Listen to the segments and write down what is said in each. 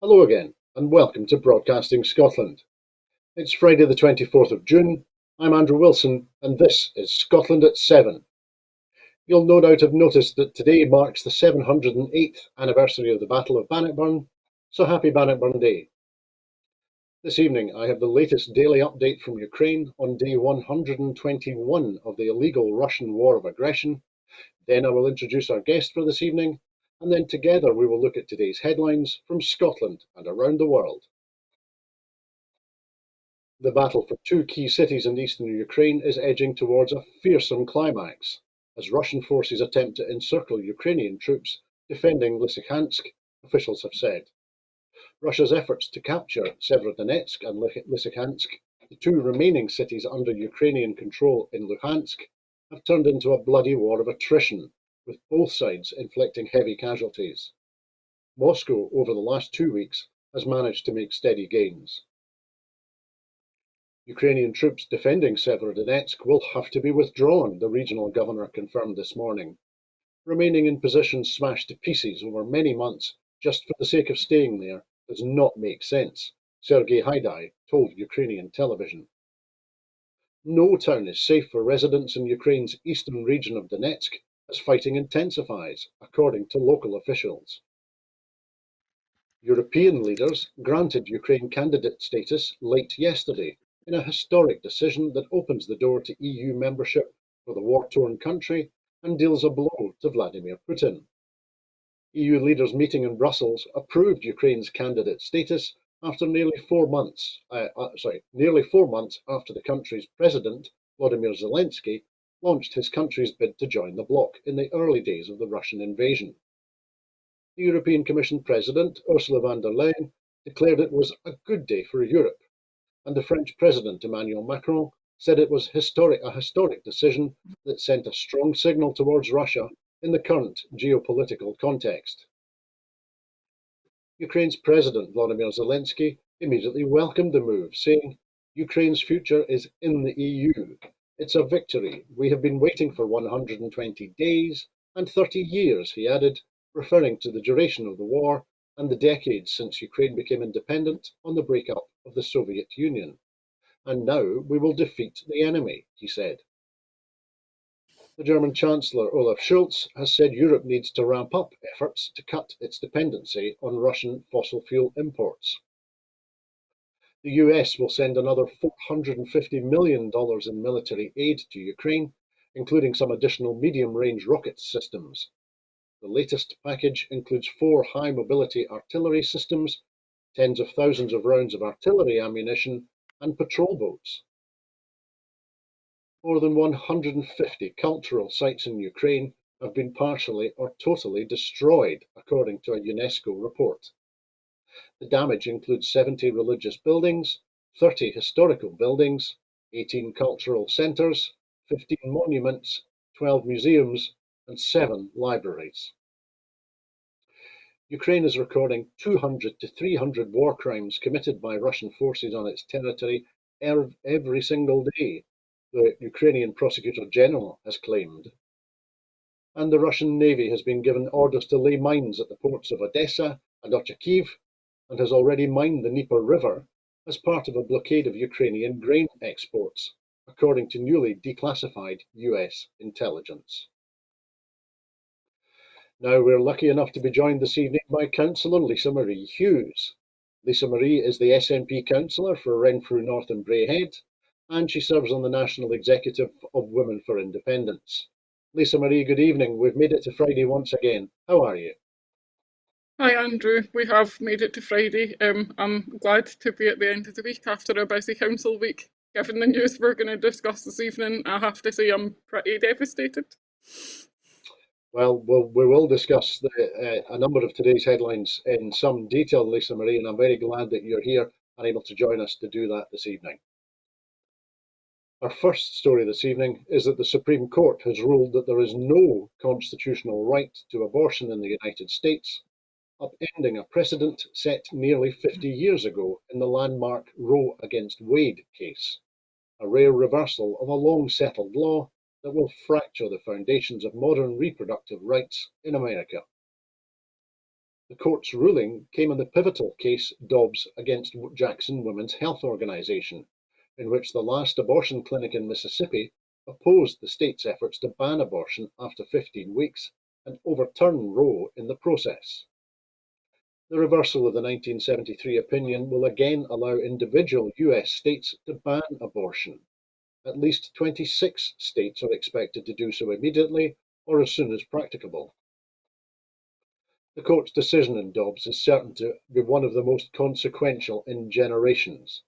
Hello again, and welcome to Broadcasting Scotland. It's Friday the 24th of June. I'm Andrew Wilson, and this is Scotland at 7. You'll no doubt have noticed that today marks the 708th anniversary of the Battle of Bannockburn, so happy Bannockburn Day. This evening I have the latest daily update from Ukraine on day 121 of the illegal Russian war of aggression. Then I will introduce our guest for this evening, and then together we will look at today's headlines from Scotland and around the world. The battle for two key cities in eastern Ukraine is edging towards a fearsome climax, as Russian forces attempt to encircle Ukrainian troops defending Lysychansk, officials have said. Russia's efforts to capture Severodonetsk and Lysychansk, the two remaining cities under Ukrainian control in Luhansk, have turned into a bloody war of attrition, with both sides inflicting heavy casualties. Moscow, over the last 2 weeks, has managed to make steady gains. Ukrainian troops defending Severodonetsk will have to be withdrawn, the regional governor confirmed this morning. Remaining in positions smashed to pieces over many months just for the sake of staying there does not make sense, Sergei Haidai told Ukrainian television. No town is safe for residents in Ukraine's eastern region of Donetsk as fighting intensifies, according to local officials. European leaders granted Ukraine candidate status late yesterday in a historic decision that opens the door to EU membership for the war-torn country and deals a blow to Vladimir Putin. EU leaders meeting in Brussels approved Ukraine's candidate status after nearly 4 months after the country's president, Volodymyr Zelensky, launched his country's bid to join the bloc in the early days of the Russian invasion. The European Commission President, Ursula von der Leyen, declared it was a good day for Europe, and the French President, Emmanuel Macron, said it was a historic decision that sent a strong signal towards Russia in the current geopolitical context. Ukraine's President, Volodymyr Zelensky, immediately welcomed the move, saying, "Ukraine's future is in the EU. It's a victory. We have been waiting for 120 days and 30 years, he added, referring to the duration of the war and the decades since Ukraine became independent on the breakup of the Soviet Union. And now we will defeat the enemy, he said. The German Chancellor Olaf Scholz has said Europe needs to ramp up efforts to cut its dependency on Russian fossil fuel imports. The US will send another $450 million in military aid to Ukraine, including some additional medium-range rocket systems. The latest package includes 4 high-mobility artillery systems, tens of thousands of rounds of artillery ammunition, and patrol boats. More than 150 cultural sites in Ukraine have been partially or totally destroyed, according to a UNESCO report. The damage includes 70 religious buildings, 30 historical buildings, 18 cultural centres, 15 monuments, 12 museums, and 7 libraries. Ukraine is recording 200 to 300 war crimes committed by Russian forces on its territory every single day, the Ukrainian Prosecutor General has claimed. And the Russian Navy has been given orders to lay mines at the ports of Odessa and Ochakiv, and has already mined the Dnieper River as part of a blockade of Ukrainian grain exports, according to newly declassified US intelligence. Now we're lucky enough to be joined this evening by Councillor Lisa Marie Hughes. Lisa Marie is the SNP councillor for Renfrew North and Braehead, and she serves on the National Executive of Women for Independence. Lisa Marie, good evening. We've made it to Friday once again. How are you? Hi Andrew, we have made it to Friday. I'm glad to be at the end of the week after a busy council week. Given the news we're going to discuss this evening, I have to say I'm pretty devastated. Well, we will discuss a number of today's headlines in some detail, Lisa Marie, and I'm very glad that you're here and able to join us to do that this evening. Our first story this evening is that the Supreme Court has ruled that there is no constitutional right to abortion in the United States, upending a precedent set nearly 50 years ago in the landmark Roe against Wade case, a rare reversal of a long-settled law that will fracture the foundations of modern reproductive rights in America. The court's ruling came in the pivotal case Dobbs against Jackson Women's Health Organization, in which the last abortion clinic in Mississippi opposed the state's efforts to ban abortion after 15 weeks and overturn Roe in the process. The reversal of the 1973 opinion will again allow individual US states to ban abortion. At least 26 states are expected to do so immediately or as soon as practicable. The court's decision in Dobbs is certain to be one of the most consequential in generations.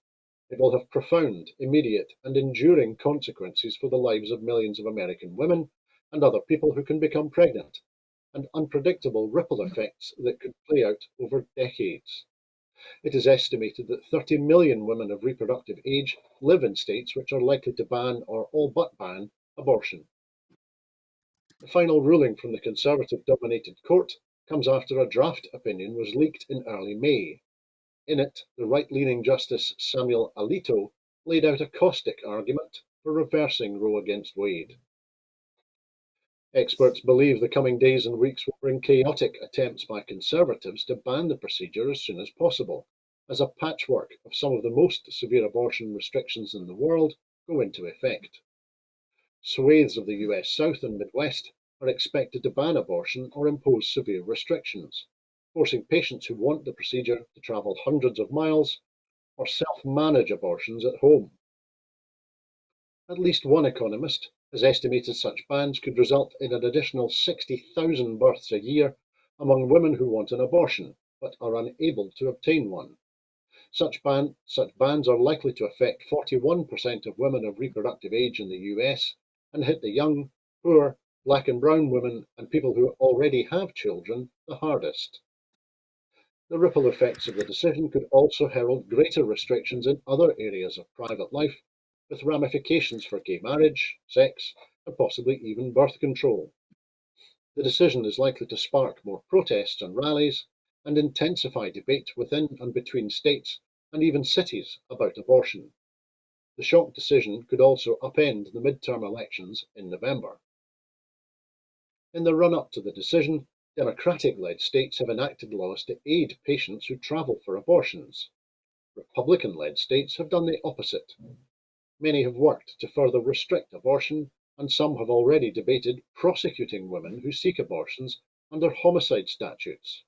It will have profound, immediate, and enduring consequences for the lives of millions of American women and other people who can become pregnant, and unpredictable ripple effects that could play out over decades. It is estimated that 30 million women of reproductive age live in states which are likely to ban or all but ban abortion. The final ruling from the Conservative-dominated court comes after a draft opinion was leaked in early May. In it, the right-leaning Justice Samuel Alito laid out a caustic argument for reversing Roe against Wade. Experts believe the coming days and weeks will bring chaotic attempts by conservatives to ban the procedure as soon as possible, as a patchwork of some of the most severe abortion restrictions in the world go into effect. Swathes of the US South and Midwest are expected to ban abortion or impose severe restrictions, forcing patients who want the procedure to travel hundreds of miles or self-manage abortions at home. At least one economist has estimated such bans could result in an additional 60,000 births a year among women who want an abortion but are unable to obtain one. Such bans are likely to affect 41% of women of reproductive age in the US and hit the young, poor, black and brown women and people who already have children the hardest. The ripple effects of the decision could also herald greater restrictions in other areas of private life, with ramifications for gay marriage, sex, and possibly even birth control. The decision is likely to spark more protests and rallies and intensify debate within and between states and even cities about abortion. The shock decision could also upend the midterm elections in November. In the run-up to the decision, Democratic-led states have enacted laws to aid patients who travel for abortions. Republican-led states have done the opposite. Many have worked to further restrict abortion, and some have already debated prosecuting women who seek abortions under homicide statutes.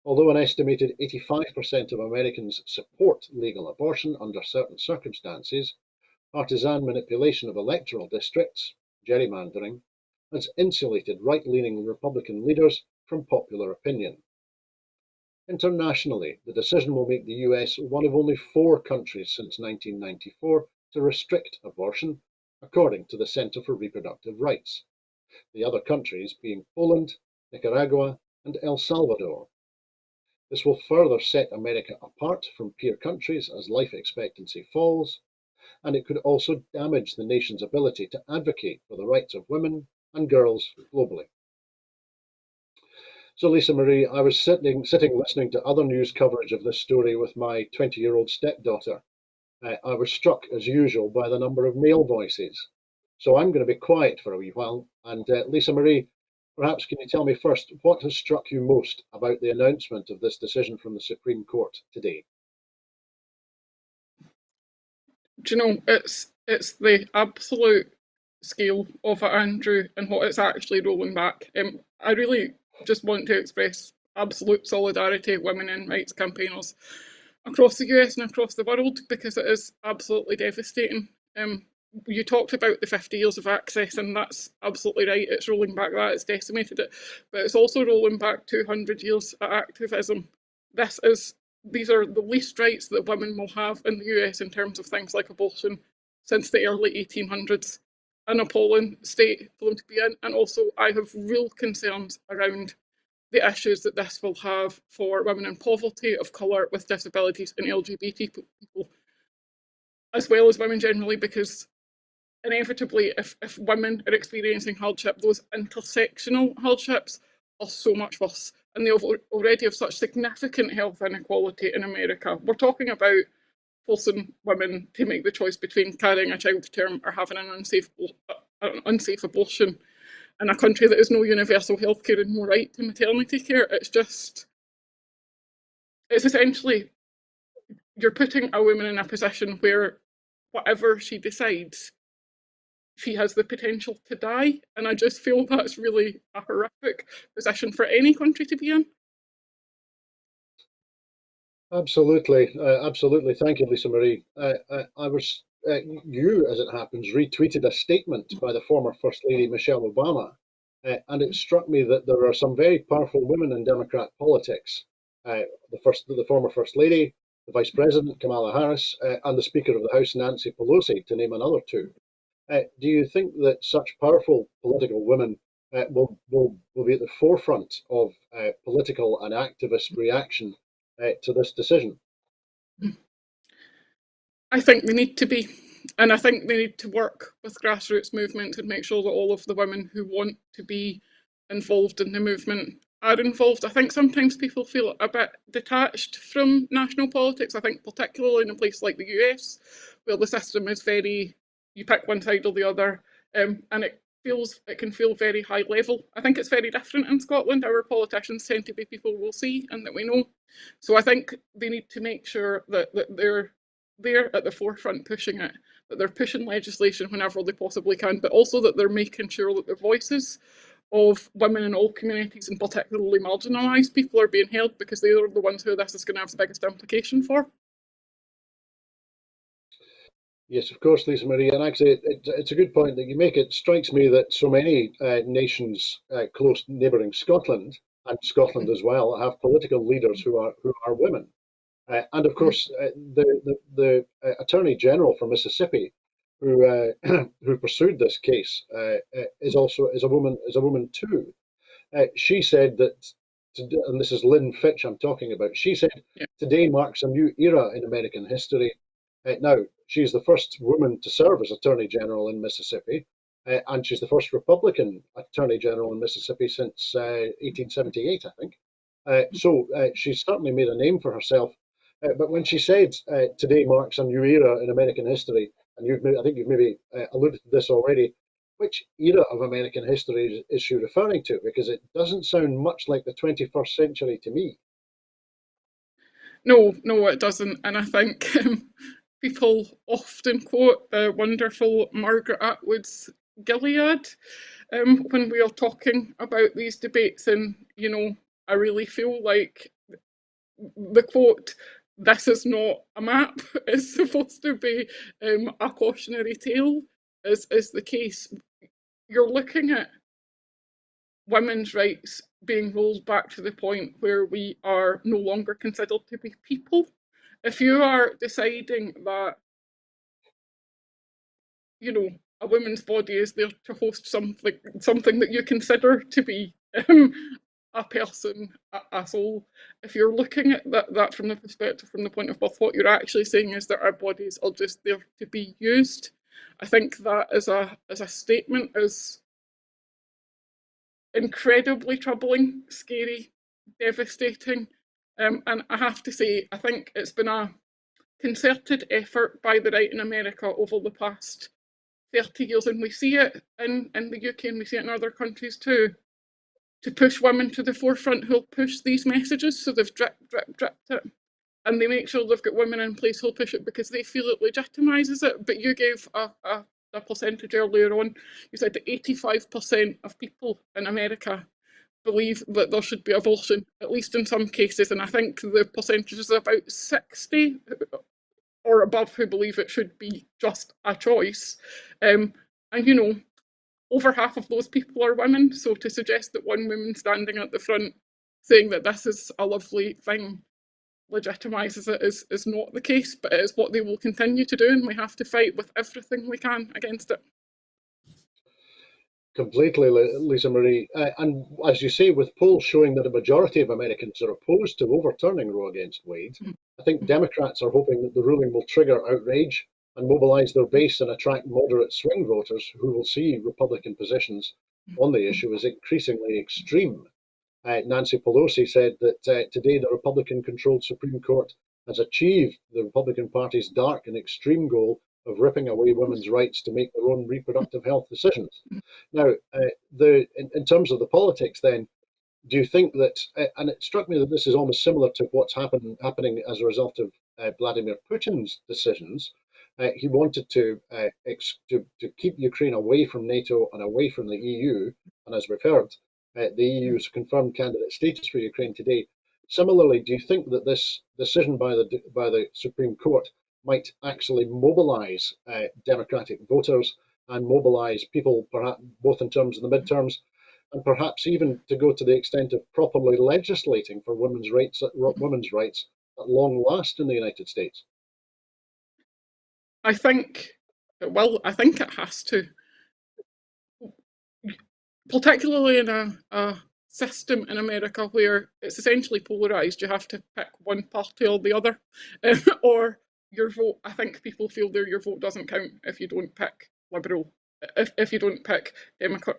Although an estimated 85% of Americans support legal abortion under certain circumstances, partisan manipulation of electoral districts, gerrymandering, has insulated right-leaning Republican leaders from popular opinion. Internationally, the decision will make the US one of only 4 countries since 1994 to restrict abortion, according to the Center for Reproductive Rights, the other countries being Poland, Nicaragua, and El Salvador. This will further set America apart from peer countries as life expectancy falls, and it could also damage the nation's ability to advocate for the rights of women and girls globally. So, Lisa Marie, I was sitting listening to other news coverage of this story with my 20-year-old stepdaughter. I was struck, as usual, by the number of male voices. So I'm going to be quiet for a wee while. And Lisa Marie, perhaps can you tell me first, what has struck you most about the announcement of this decision from the Supreme Court today? Do you know, it's the absolute scale of it, Andrew, and what it's actually rolling back. I really just want to express absolute solidarity with women and rights campaigners across the US and across the world, because it is absolutely devastating. You talked about the 50 years of access, and that's absolutely right. It's rolling back that, it's decimated it, but it's also rolling back 200 years of activism. These are the least rights that women will have in the US in terms of things like abortion since the early 1800s. An appalling state for them to be in. And also, I have real concerns around the issues that this will have for women in poverty, of colour, with disabilities, and LGBT people, as well as women generally, because inevitably, if women are experiencing hardship, those intersectional hardships are so much worse. And they already have such significant health inequality in America. We're talking about forcing women to make the choice between carrying a child to term or having an unsafe abortion. in a country that has no universal healthcare and no right to maternity care. It's essentially, you're putting a woman in a position where whatever she decides, she has the potential to die. And I just feel that's really a horrific position for any country to be in. Absolutely, absolutely. Thank you, Lisa Marie. You, as it happens, retweeted a statement by the former First Lady Michelle Obama, and it struck me that there are some very powerful women in Democrat politics. The former First Lady, the Vice President Kamala Harris, and the Speaker of the House Nancy Pelosi, to name another two. Do you think that such powerful political women will be at the forefront of political and activist reaction to this decision? I think they need to be. And I think they need to work with grassroots movements and make sure that all of the women who want to be involved in the movement are involved. I think sometimes people feel a bit detached from national politics. I think particularly in a place like the US, where the system is very, you pick one side or the other, and it can feel very high level. I think it's very different in Scotland. Our politicians tend to be people we'll see and that we know. So I think they need to make sure that they're at the forefront pushing it, that they're pushing legislation whenever they possibly can, but also that they're making sure that the voices of women in all communities, and particularly marginalised people, are being heard, because they are the ones who this is going to have the biggest implication for. Yes, of course, Lisa Marie, and actually, it's a good point that you make. It strikes me that so many nations close neighbouring Scotland, and Scotland as well, have political leaders who are women. And of course, the Attorney General from Mississippi, who who pursued this case, is a woman too. She said that, and this is Lynn Fitch I'm talking about. She said, Yeah. "Today marks a new era in American history." Now, she's the first woman to serve as Attorney General in Mississippi, and she's the first Republican Attorney General in Mississippi since 1878, I think. So she's certainly made a name for herself. But when she said today marks a new era in American history, and I think you've maybe alluded to this already, which era of American history is she referring to? Because it doesn't sound much like the 21st century to me. No, no, it doesn't. And I think people often quote the wonderful Margaret Atwood's Gilead when we are talking about these debates. And, I really feel like the quote, "This is not a map," is supposed to be a cautionary tale, is the case. You're looking at women's rights being rolled back to the point where we are no longer considered to be people. If you are deciding that, a woman's body is there to host something that you consider to be a person, a soul, if you're looking at that from the perspective, from the point of birth, what you're actually saying is that our bodies are just there to be used. I think that as a statement is incredibly troubling, scary, devastating. And I have to say, I think it's been a concerted effort by the right in America over the past 30 years, and we see it in the UK and we see it in other countries too, to push women to the forefront who'll push these messages. So they've dripped it. And they make sure they've got women in place who'll push it because they feel it legitimises it. But you gave a percentage earlier on. You said that 85% of people in America believe that there should be abortion, at least in some cases. And I think the percentage is about 60 or above who believe it should be just a choice. And over half of those people are women. So to suggest that one woman standing at the front saying that this is a lovely thing legitimises it is not the case, but it is what they will continue to do, and we have to fight with everything we can against it. Completely, Lisa Marie. And as you say, with polls showing that a majority of Americans are opposed to overturning Roe against Wade, I think Democrats are hoping that the ruling will trigger outrage and mobilise their base and attract moderate swing voters who will see Republican positions on the issue as increasingly extreme. Nancy Pelosi said that today the Republican controlled Supreme Court has achieved the Republican Party's dark and extreme goal of ripping away women's rights to make their own reproductive health decisions. Now, in terms of the politics, then, do you think that, and it struck me that this is almost similar to what's happening as a result of Vladimir Putin's decisions. He wanted to keep Ukraine away from NATO and away from the EU, and as we've heard, the EU's confirmed candidate status for Ukraine today. Similarly, do you think that this decision by the Supreme Court might actually mobilise democratic voters and mobilise people, perhaps both in terms of the midterms and perhaps even to go to the extent of properly legislating for women's rights at long last in the United States? I think it will. I think it has to, particularly in a system in America where it's essentially polarized. You have to pick one party or the other, or your vote. I think people feel your vote doesn't count if you don't pick Liberal, if you don't pick Democrat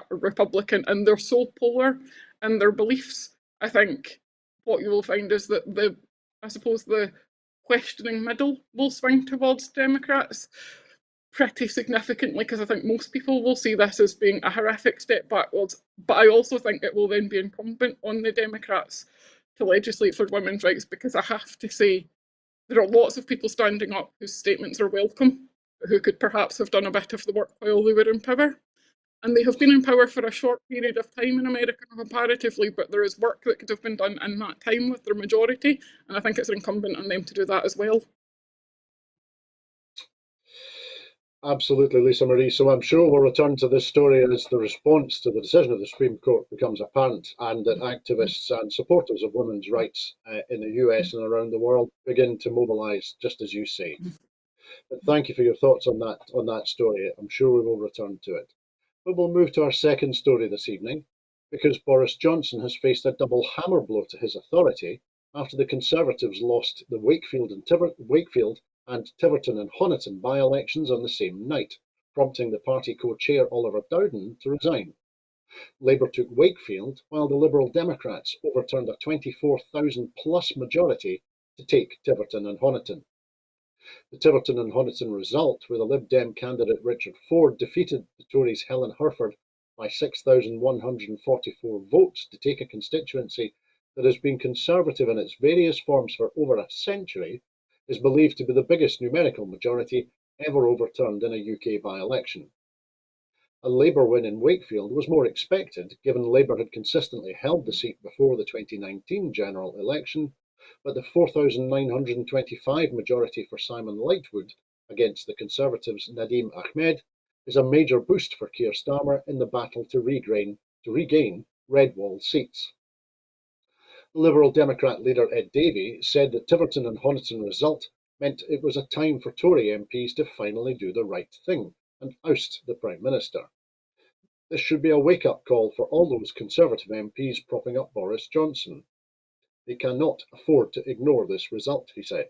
or Republican, and they're so polar in their beliefs. I think what you will find is that I suppose the questioning middle will swing towards Democrats pretty significantly, because I think most people will see this as being a horrific step backwards. But I also think it will then be incumbent on the Democrats to legislate for women's rights, because I have to say there are lots of people standing up whose statements are welcome, who could perhaps have done a bit of the work while they were in power. And they have been in power for a short period of time in America comparatively, but there is work that could have been done in that time with their majority, and I think it's incumbent on them to do that as well. Absolutely, Lisa Marie. So I'm sure we'll return to this story as the response to the decision of the Supreme Court becomes apparent, and that activists and supporters of women's rights in the US and around the world begin to mobilise, just as you say. But thank you for your thoughts on that story. I'm sure we will return to it. But we'll move to our second story this evening, because Boris Johnson has faced a double hammer blow to his authority after the Conservatives lost the Wakefield and Tiverton and Honiton by-elections on the same night, prompting the party co-chair Oliver Dowden to resign. Labour took Wakefield, while the Liberal Democrats overturned a 24,000-plus majority to take Tiverton and Honiton. The Tiverton and Honiton result, where the Lib Dem candidate Richard Ford defeated the Tories' Helen Herford by 6,144 votes to take a constituency that has been Conservative in its various forms for over a century, is believed to be the biggest numerical majority ever overturned in a UK by-election. A Labour win in Wakefield was more expected, given Labour had consistently held the seat before the 2019 general election, but the 4,925 majority for Simon Lightwood against the Conservatives' Nadeem Ahmed is a major boost for Keir Starmer in the battle to regain red wall seats. Liberal Democrat leader Ed Davey said that Tiverton and Honiton result meant it was a time for Tory MPs to finally do the right thing and oust the Prime Minister. This should be a wake-up call for all those Conservative MPs propping up Boris Johnson. They cannot afford to ignore this result, he said.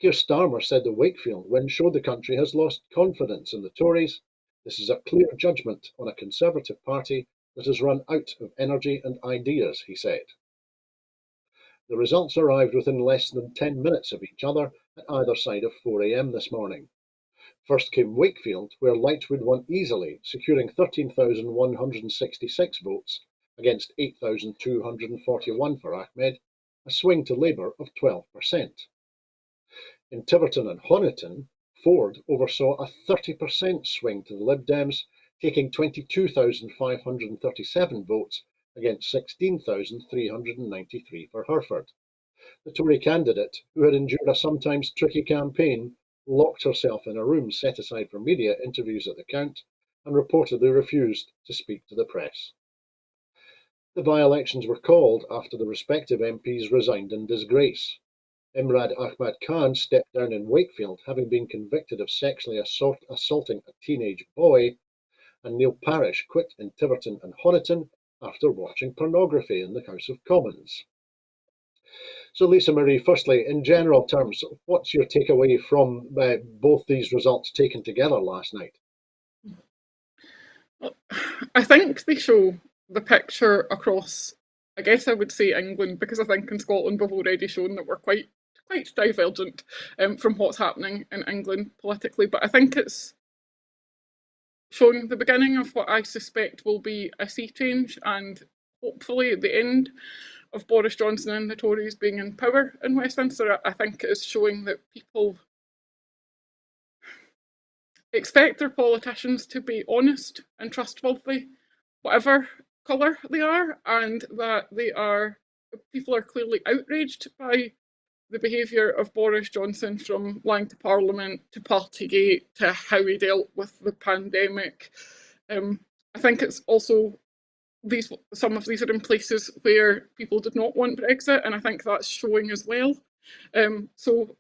Keir Starmer said the Wakefield win showed the country has lost confidence in the Tories. This is a clear judgment on a Conservative Party that has run out of energy and ideas, he said. The results arrived within less than 10 minutes of each other at either side of 4 a.m. this morning. First came Wakefield, where Lightwood won easily, securing 13,166 votes against 8,241 for Ahmed, a swing to Labour of 12%. In Tiverton and Honiton, Ford oversaw a 30% swing to the Lib Dems, taking 22,537 votes against 16,393 for Herford. The Tory candidate, who had endured a sometimes tricky campaign, locked herself in a room set aside for media interviews at the count and reportedly refused to speak to the press. The by-elections were called after the respective MPs resigned in disgrace. Imran Ahmad Khan stepped down in Wakefield, having been convicted of sexually assaulting a teenage boy, and Neil Parish quit in Tiverton and Honiton after watching pornography in the House of Commons. So, Lisa Marie, firstly, in general terms, what's your takeaway from both these results taken together last night? I think they show the picture across, I guess I would say England, because I think in Scotland we've already shown that we're quite quite divergent from what's happening in England politically. But I think it's showing the beginning of what I suspect will be a sea change, and hopefully the end of Boris Johnson and the Tories being in power in Westminster. I think it is showing that people expect their politicians to be honest and trustworthy, whatever colour they are, and that people are clearly outraged by the behaviour of Boris Johnson, from lying to Parliament to Partygate to how he dealt with the pandemic. I think it's also some of these are in places where people did not want Brexit, and I think that's showing as well. So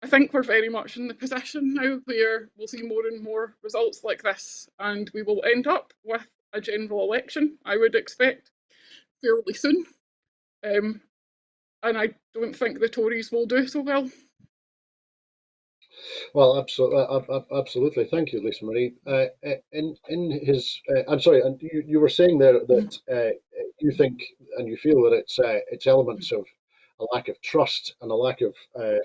I think we're very much in the position now where we'll see more and more results like this, and we will end up with a general election, I would expect, fairly soon. And I don't think the Tories will do so well. Well, absolutely. Thank you, Lisa Marie. In his, I'm sorry, and you were saying there that you think and you feel that it's elements of a lack of trust and a lack of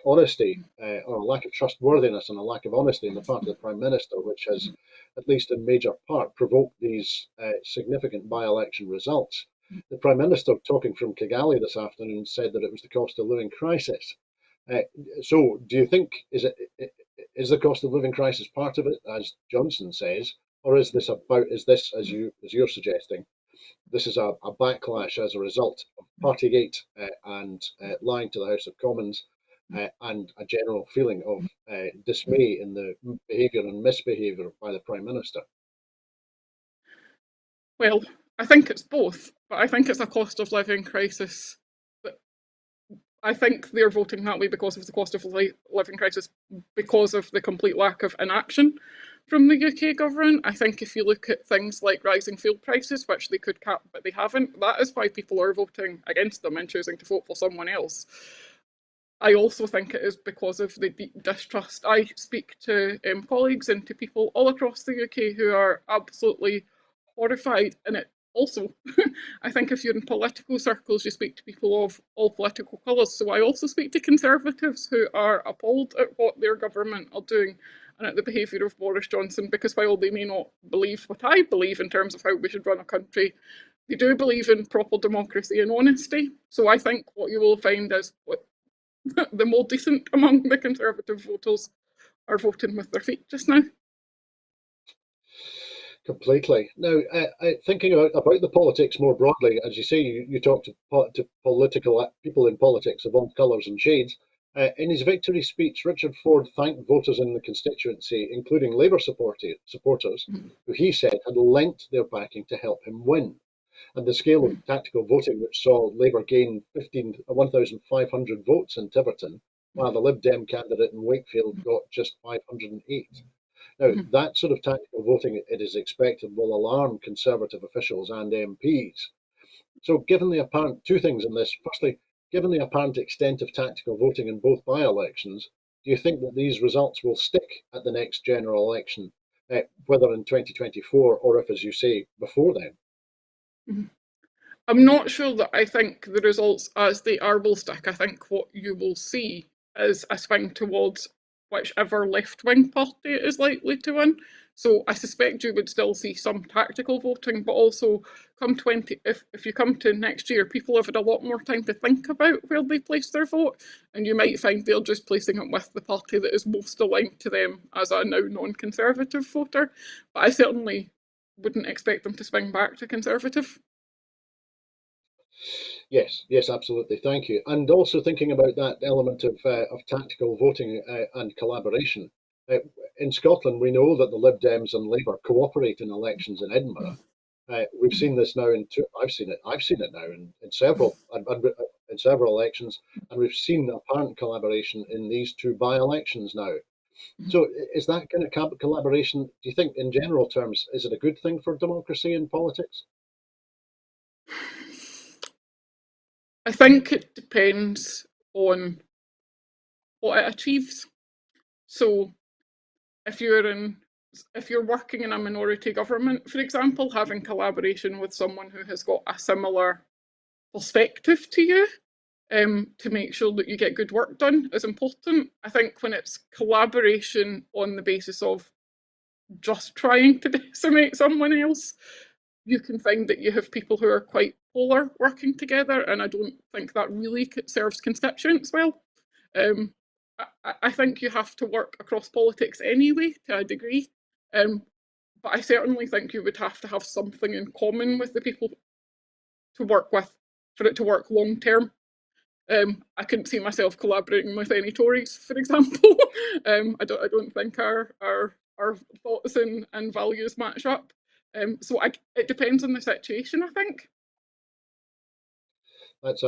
honesty, or a lack of trustworthiness and a lack of honesty on the part of the Prime Minister, which has, at least in major part, provoked these significant by-election results. The Prime Minister, talking from Kigali this afternoon, said that it was the cost of living crisis. Uh, so, do you think is the cost of living crisis part of it, as Johnson says, or is this as you're suggesting, this is a backlash as a result of Partygate and lying to the House of Commons and a general feeling of dismay in the behaviour and misbehaviour by the Prime Minister? Well, I think it's both, but I think it's a cost of living crisis. I think they're voting that way because of the cost of living crisis, because of the complete lack of inaction from the UK government. I think if you look at things like rising fuel prices, which they could cap but they haven't, that is why people are voting against them and choosing to vote for someone else. I also think it is because of the deep distrust. I speak to colleagues and to people all across the UK who are absolutely horrified, and it also, I think if you're in political circles, you speak to people of all political colours. So I also speak to Conservatives who are appalled at what their government are doing and at the behaviour of Boris Johnson, because while they may not believe what I believe in terms of how we should run a country, they do believe in proper democracy and honesty. So I think what you will find is what the more decent among the Conservative voters are voting with their feet just now. Completely. Now, thinking about the politics more broadly, as you say, you talk to political people in politics of all colours and shades. In his victory speech, Richard Ford thanked voters in the constituency, including Labour supporters, who he said had lent their backing to help him win. And the scale of tactical voting, which saw Labour gain 1,500 votes in Tiverton, while the Lib Dem candidate in Wakefield got just 508. Now, that sort of tactical voting, it is expected, will alarm Conservative officials and MPs. So, given the apparent two things in this, firstly, given the apparent extent of tactical voting in both by-elections, do you think that these results will stick at the next general election, whether in 2024 or if, as you say, before then? I'm not sure that I think the results as they are will stick. I think what you will see is a swing towards whichever left-wing party is likely to win. So I suspect you would still see some tactical voting, but also if you come to next year, people have had a lot more time to think about where they place their vote, and you might find they're just placing it with the party that is most aligned to them as a now non-Conservative voter. But I certainly wouldn't expect them to swing back to Conservative. Yes, yes, absolutely. Thank you. And also thinking about that element of tactical voting and collaboration. Uh, in Scotland, we know that the Lib Dems and Labour cooperate in elections in Edinburgh. We've seen this now in two. I've seen it. I've seen it now in several elections, and we've seen apparent collaboration in these two by-elections now. So, is that kind of collaboration? Do you think, in general terms, is it a good thing for democracy and politics? I think it depends on what it achieves. So if you're working in a minority government, for example, having collaboration with someone who has got a similar perspective to you to make sure that you get good work done is important. I think when it's collaboration on the basis of just trying to decimate someone else, you can find that you have people who are quite polar working together, and I don't think that really serves constituents well. Um, I think you have to work across politics anyway to a degree, um, but I certainly think you would have to have something in common with the people to work with for it to work long term. I couldn't see myself collaborating with any Tories, for example. I don't think our thoughts and values match up. It depends on the situation, I think. That's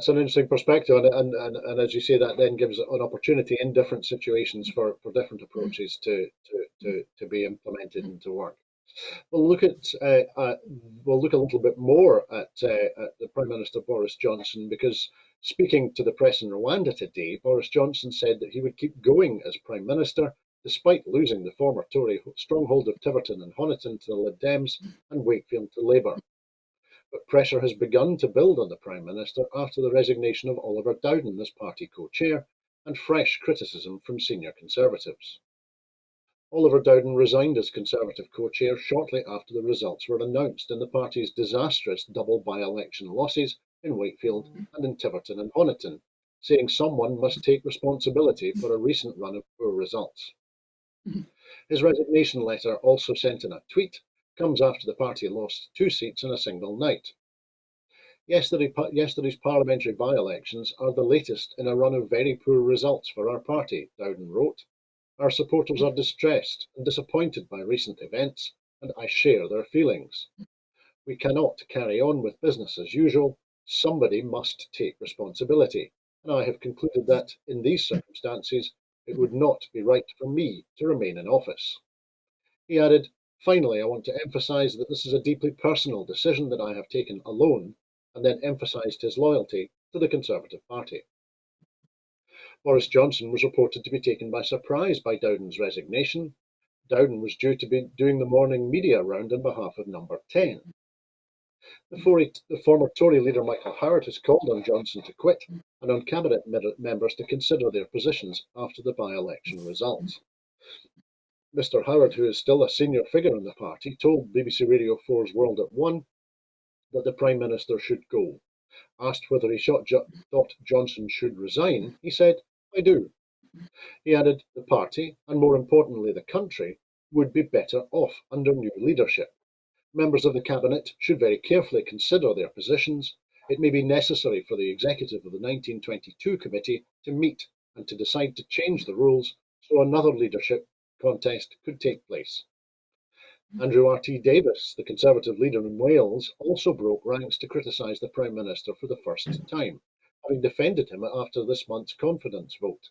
an interesting perspective, and as you say, that then gives an opportunity in different situations for different approaches to be implemented and to work. We'll look at we'll look a little bit more at the Prime Minister Boris Johnson, because speaking to the press in Rwanda today, Boris Johnson said that he would keep going as Prime Minister despite losing the former Tory stronghold of Tiverton and Honiton to the Lib Dems and Wakefield to Labour. But pressure has begun to build on the Prime Minister after the resignation of Oliver Dowden as party co-chair and fresh criticism from senior Conservatives. Oliver Dowden resigned as Conservative co-chair shortly after the results were announced in the party's disastrous double by-election losses in Wakefield and in Tiverton and Honiton, saying someone must take responsibility for a recent run of poor results. His resignation letter, also sent in a tweet, comes after the party lost 2 seats in a single night. Yesterday's parliamentary by-elections are the latest in a run of very poor results for our party, Dowden wrote. Our supporters are distressed and disappointed by recent events, and I share their feelings. We cannot carry on with business as usual. Somebody must take responsibility, and I have concluded that, in these circumstances, it would not be right for me to remain in office. He added, finally, I want to emphasise that this is a deeply personal decision that I have taken alone, and then emphasised his loyalty to the Conservative Party. Boris Johnson was reported to be taken by surprise by Dowden's resignation. Dowden was due to be doing the morning media round on behalf of Number 10. The former Tory leader Michael Howard has called on Johnson to quit and on cabinet members to consider their positions after the by-election results. Mr Howard, who is still a senior figure in the party, told BBC Radio 4's World at One that the Prime Minister should go. Asked whether he thought Johnson should resign, he said, I do. He added, the party, and more importantly the country, would be better off under new leadership. Members of the Cabinet should very carefully consider their positions. It may be necessary for the executive of the 1922 committee to meet and to decide to change the rules so another leadership contest could take place. Andrew R.T. Davis, the Conservative leader in Wales, also broke ranks to criticise the Prime Minister for the first time, having defended him after this month's confidence vote.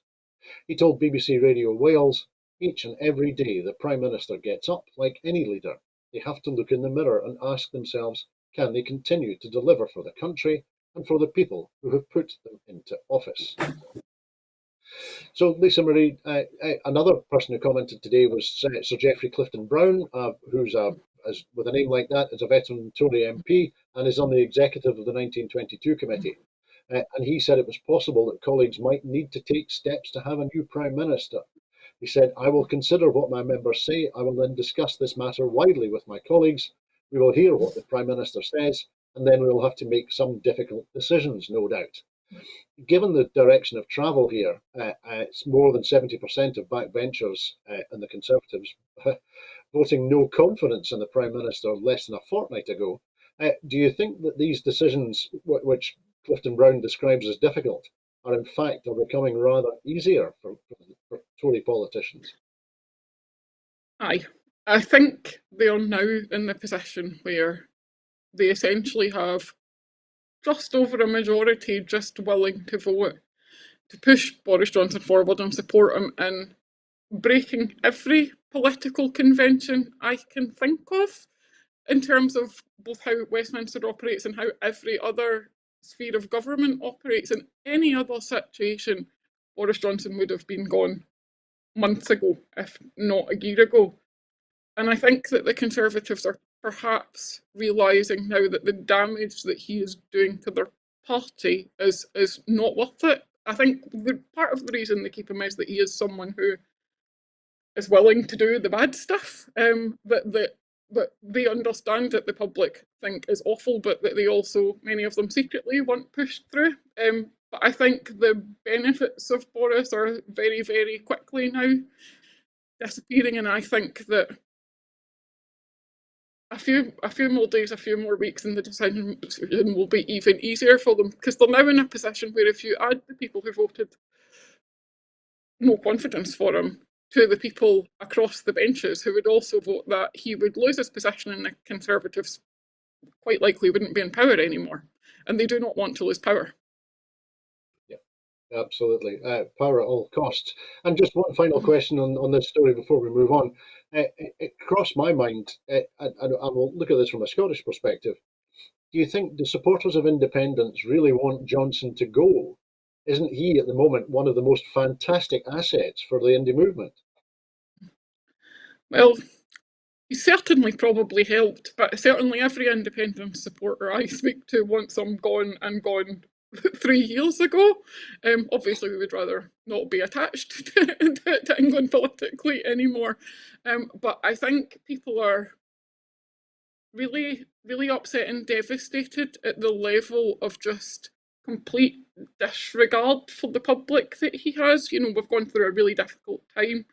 He told BBC Radio Wales, each and every day the Prime Minister gets up like any leader. They have to look in the mirror and ask themselves, can they continue to deliver for the country and for the people who have put them into office? So, Lisa Marie, another person who commented today was Sir Geoffrey Clifton Brown, who's with a name like that, is a veteran Tory MP and is on the executive of the 1922 committee. And he said it was possible that colleagues might need to take steps to have a new Prime Minister. He said, I will consider what my members say. I will then discuss this matter widely with my colleagues. We will hear what the Prime Minister says, and then we will have to make some difficult decisions, no doubt. Given the direction of travel here, it's more than 70% of backbenchers and the Conservatives voting no confidence in the Prime Minister less than a fortnight ago. Do you think that these decisions, which Clifton Brown describes as difficult, are in fact becoming rather easier for Tory politicians? Aye. I think they are now in the position where they essentially have just over a majority just willing to vote to push Boris Johnson forward and support him in breaking every political convention I can think of in terms of both how Westminster operates and how every other sphere of government operates. In any other situation, Boris Johnson would have been gone months ago, if not a year ago. And I think that the Conservatives are perhaps realising now that the damage that he is doing to their party is not worth it. I think part of the reason they keep him is that he is someone who is willing to do the bad stuff. That they understand that the public think is awful, but that they also, many of them secretly want pushed through. But I think the benefits of Boris are very, very quickly now disappearing, and I think that a few more days, a few more weeks, and the decision will be even easier for them, because they're now in a position where if you add the people who voted no confidence for him to the people across the benches who would also vote that, he would lose his position and the Conservatives quite likely wouldn't be in power anymore. And they do not want to lose power. Yeah, absolutely. Power at all costs. And just one final question on this story before we move on. It crossed my mind, and I will look at this from a Scottish perspective. Do you think the supporters of independence really want Johnson to go? Isn't he at the moment one of the most fantastic assets for the indie movement? Well, he certainly probably helped, but certainly every independent supporter I speak to wants him gone and gone 3 years ago. Obviously, we would rather not be attached to England politically anymore. But I think people are really, really upset and devastated at the level of just complete disregard for the public that he has. You know, we've gone through a really difficult time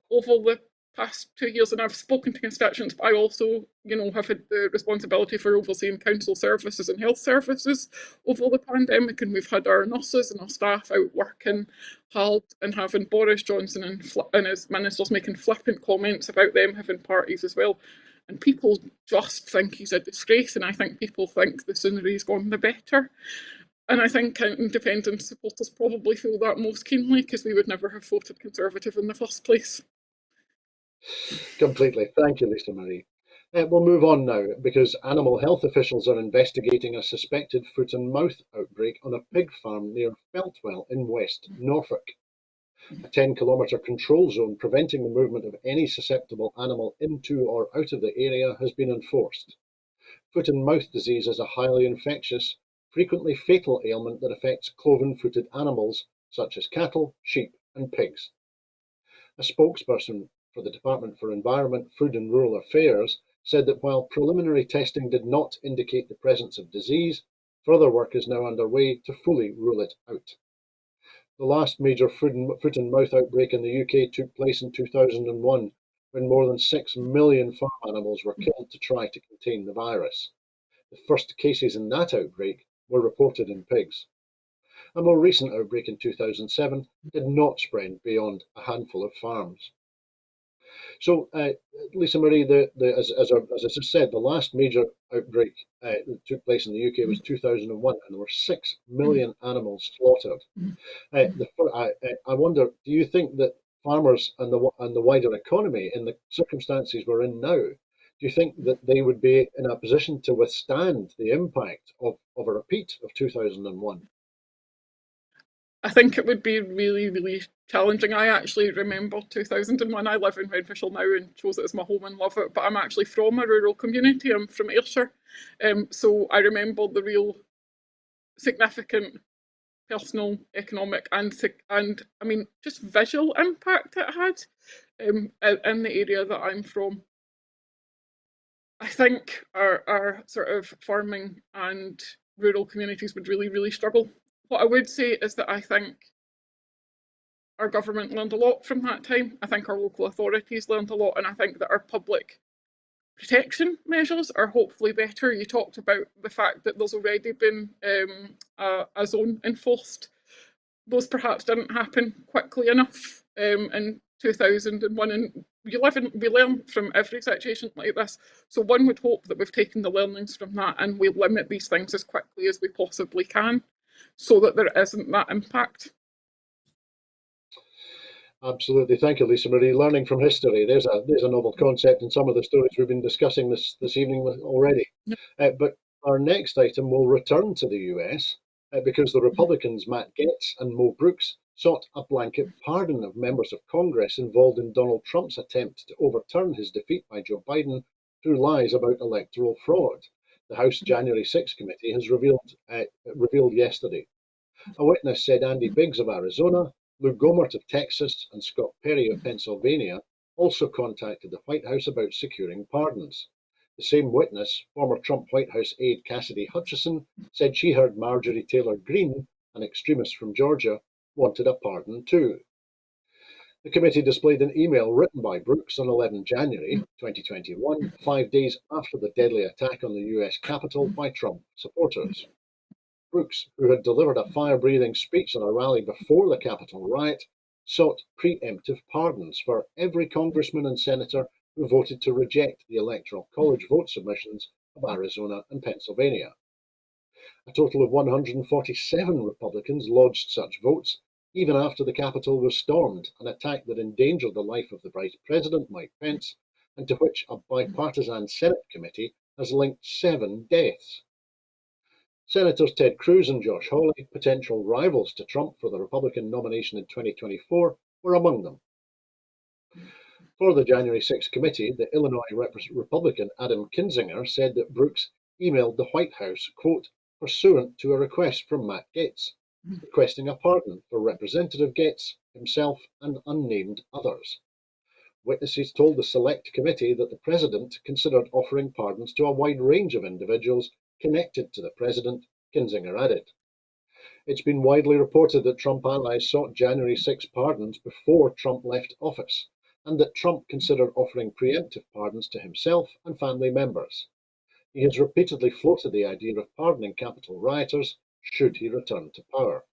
over the past 2 years, and I've spoken to constituents, but I also, you know, have had the responsibility for overseeing council services and health services over the pandemic, and we've had our nurses and our staff out working hard and having Boris Johnson and his ministers making flippant comments about them having parties as well. And people just think he's a disgrace, and I think people think the sooner he's gone, the better. And I think independent supporters probably feel that most keenly, because we would never have voted Conservative in the first place. Completely. Thank you, Lisa Marie. We'll move on now because animal health officials are investigating a suspected foot and mouth outbreak on a pig farm near Feltwell in West Norfolk. A 10-kilometre control zone preventing the movement of any susceptible animal into or out of the area has been enforced. Foot and mouth disease is a highly infectious, frequently fatal ailment that affects cloven-footed animals such as cattle, sheep and pigs. A spokesperson for the Department for Environment, Food and Rural Affairs said that while preliminary testing did not indicate the presence of disease, further work is now underway to fully rule it out. The last major foot and mouth outbreak in the UK took place in 2001, when more than 6 million farm animals were killed to try to contain the virus. The first cases in that outbreak were reported in pigs. A more recent outbreak in 2007 did not spread beyond a handful of farms. So, Lisa Marie, as I just said, the last major outbreak that took place in the UK was 2001, and there were 6 million animals slaughtered. I wonder, do you think that farmers and the wider economy, in the circumstances we're in now, do you think that they would be in a position to withstand the impact of a repeat of 2001? I think it would be really, really challenging. I actually remember 2001. I live in Renfrewshire now and chose it as my home and love it, but I'm actually from a rural community. I'm from Ayrshire. So I remember the real significant personal, economic, and I mean, just visual impact it had in the area that I'm from. I think our sort of farming and rural communities would really, really struggle. What I would say is that I think our government learned a lot from that time. I think our local authorities learned a lot, and I think that our public protection measures are hopefully better. You talked about the fact that there's already been a zone enforced. Those perhaps didn't happen quickly enough in 2001, and we learn from every situation like this. So one would hope that we've taken the learnings from that and we limit these things as quickly as we possibly can, so that there isn't that impact. Absolutely. Thank you, Lisa Marie. Learning from history. There's a novel concept in some of the stories we've been discussing this evening already. But our next item will return to the US because the Republicans Matt Gaetz and Mo Brooks sought a blanket pardon of members of Congress involved in Donald Trump's attempt to overturn his defeat by Joe Biden through lies about electoral fraud. the House January 6 committee has revealed yesterday. A witness said Andy Biggs of Arizona, Lou Gohmert of Texas, and Scott Perry of Pennsylvania also contacted the White House about securing pardons. The same witness, former Trump White House aide Cassidy Hutchinson, said she heard Marjorie Taylor Greene, an extremist from Georgia, wanted a pardon too. The committee displayed an email written by Brooks on 11 January 2021, 5 days after the deadly attack on the US Capitol by Trump supporters. Brooks, who had delivered a fire-breathing speech at a rally before the Capitol riot, sought preemptive pardons for every congressman and senator who voted to reject the Electoral College vote submissions of Arizona and Pennsylvania. A total of 147 Republicans lodged such votes, even after the Capitol was stormed, an attack that endangered the life of the Vice President, Mike Pence, and to which a bipartisan Senate committee has linked 7 deaths. Senators Ted Cruz and Josh Hawley, potential rivals to Trump for the Republican nomination in 2024, were among them. For the January 6 committee, the Illinois Republican Adam Kinzinger said that Brooks emailed the White House, quote, pursuant to a request from Matt Gaetz, requesting a pardon for Representative Gaetz, himself, and unnamed others. Witnesses told the Select Committee that the president considered offering pardons to a wide range of individuals connected to the president, Kinzinger added. It's been widely reported that Trump allies sought January 6 pardons before Trump left office, and that Trump considered offering preemptive pardons to himself and family members. He has repeatedly floated the idea of pardoning Capitol rioters should he return to power.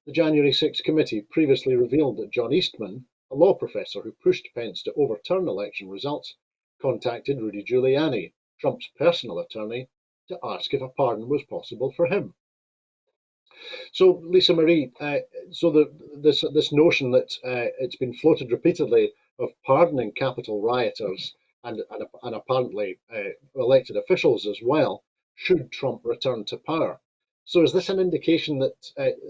The January 6 committee previously revealed that John Eastman, a law professor who pushed Pence to overturn election results, contacted Rudy Giuliani, Trump's personal attorney, to ask if a pardon was possible for him. So, Lisa Marie, this notion that it's been floated repeatedly of pardoning Capitol rioters and apparently elected officials as well, should Trump return to power. So, is this an indication that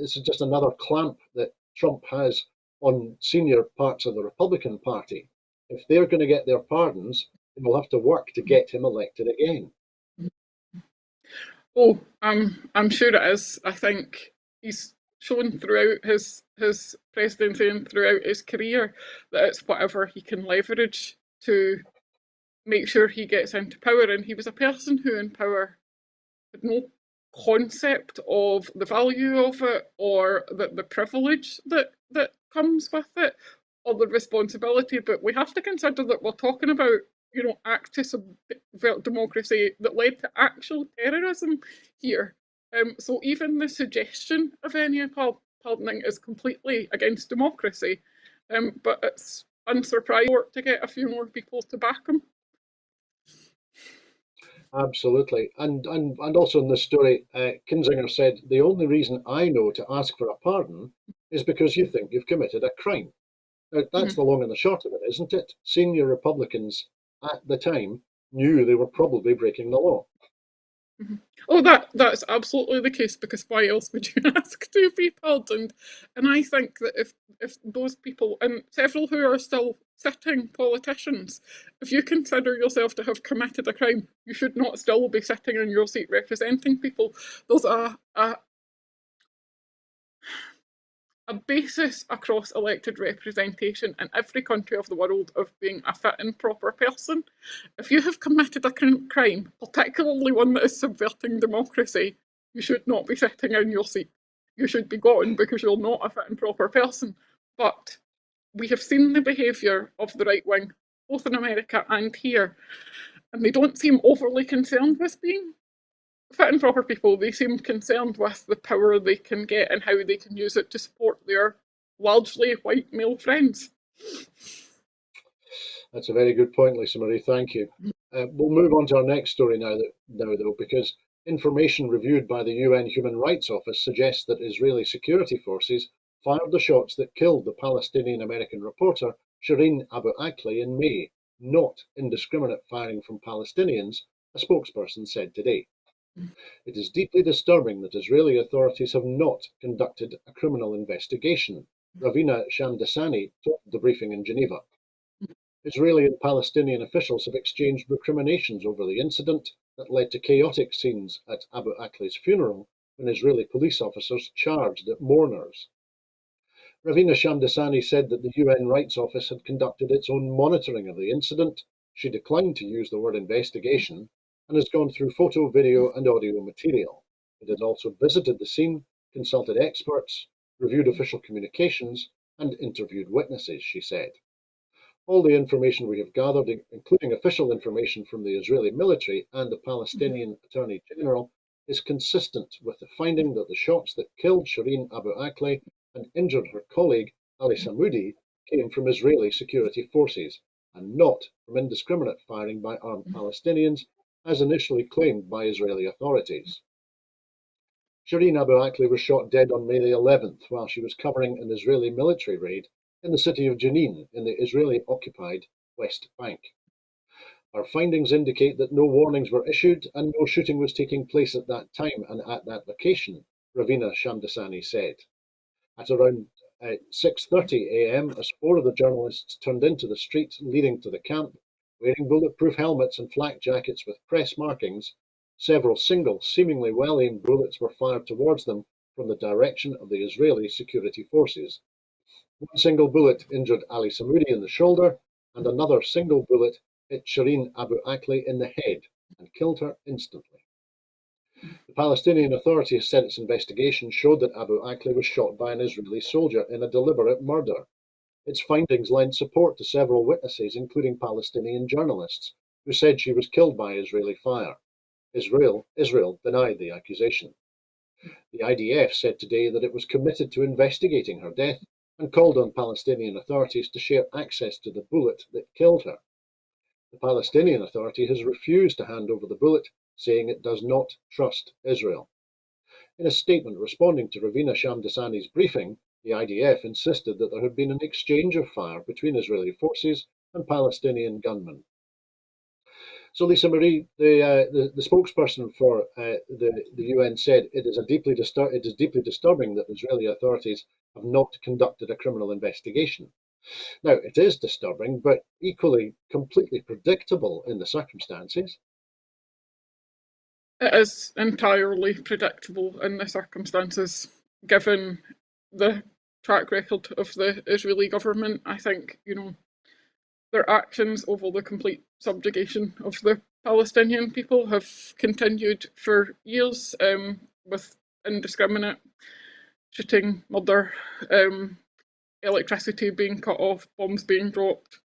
this is just another clamp that Trump has on senior parts of the Republican Party? If they're going to get their pardons, they will have to work to get him elected again. Oh, I'm sure it is. I think he's shown throughout his presidency and throughout his career that it's whatever he can leverage to make sure he gets into power. And he was a person who in power had no concept of the value of it or the privilege that comes with it or the responsibility. But we have to consider that we're talking about, you know, acts to subvert democracy that led to actual terrorism here. So even the suggestion of any pardoning is completely against democracy. But it's unsurprising to get a few more people to back him. Absolutely. And also in this story, Kinzinger said, the only reason I know to ask for a pardon is because you think you've committed a crime. Now, that's the long and the short of it, isn't it? Senior Republicans at the time knew they were probably breaking the law. Oh, that's absolutely the case, because why else would you ask to be pardoned? And I think that if those people, and several who are still sitting politicians, if you consider yourself to have committed a crime, you should not still be sitting in your seat representing people. There's a basis across elected representation in every country of the world of being a fit and proper person. If you have committed a crime, particularly one that is subverting democracy, you should not be sitting in your seat. You should be gone because you're not a fit and proper person. But we have seen the behaviour of the right wing, both in America and here, and they don't seem overly concerned with being fit and proper people. They seem concerned with the power they can get and how they can use it to support their largely white male friends. That's a very good point, Lisa Marie. Thank you. We'll move on to our next story now, though, because information reviewed by the UN Human Rights Office suggests that Israeli security forces fired the shots that killed the Palestinian-American reporter Shireen Abu Akleh in May, not indiscriminate firing from Palestinians, a spokesperson said today. It is deeply disturbing that Israeli authorities have not conducted a criminal investigation, Ravina Shamdasani told the briefing in Geneva. Israeli and Palestinian officials have exchanged recriminations over the incident, that led to chaotic scenes at Abu Akleh's funeral when Israeli police officers charged at mourners. Ravina Shamdasani said that the UN Rights Office had conducted its own monitoring of the incident. She declined to use the word investigation and has gone through photo, video, and audio material. It has also visited the scene, consulted experts, reviewed official communications, and interviewed witnesses, she said. All the information we have gathered, including official information from the Israeli military and the Palestinian Attorney General, is consistent with the finding that the shots that killed Shireen Abu Akleh and injured her colleague Ali Samoudi came from Israeli security forces and not from indiscriminate firing by armed Palestinians, as initially claimed by Israeli authorities. Shireen Abu Akleh was shot dead on May the 11th while she was covering an Israeli military raid in the city of Jenin in the Israeli-occupied West Bank. Our findings indicate that no warnings were issued and no shooting was taking place at that time and at that location, Ravina Shamdasani said. At around 6:30 a.m., as four of the journalists turned into the street leading to the camp, wearing bulletproof helmets and flak jackets with press markings, several single, seemingly well-aimed bullets were fired towards them from the direction of the Israeli security forces. One single bullet injured Ali Samoudi in the shoulder, and another single bullet hit Shireen Abu Akleh in the head and killed her instantly. The Palestinian Authority has said its investigation showed that Abu Akleh was shot by an Israeli soldier in a deliberate murder. Its findings lend support to several witnesses, including Palestinian journalists, who said she was killed by Israeli fire. Israel denied the accusation. The IDF said today that it was committed to investigating her death and called on Palestinian authorities to share access to the bullet that killed her. The Palestinian Authority has refused to hand over the bullet, saying it does not trust Israel. In a statement responding to Ravina Shamdasani's briefing, the IDF insisted that there had been an exchange of fire between Israeli forces and Palestinian gunmen. So Lisa Marie, the spokesperson for the UN, said it is deeply disturbing that Israeli authorities have not conducted a criminal investigation. Now, it is disturbing, but equally completely predictable in the circumstances. It is entirely predictable in the circumstances, given the track record of the Israeli government. I think, their actions over the complete subjugation of the Palestinian people have continued for years, with indiscriminate shooting, murder, electricity being cut off, bombs being dropped,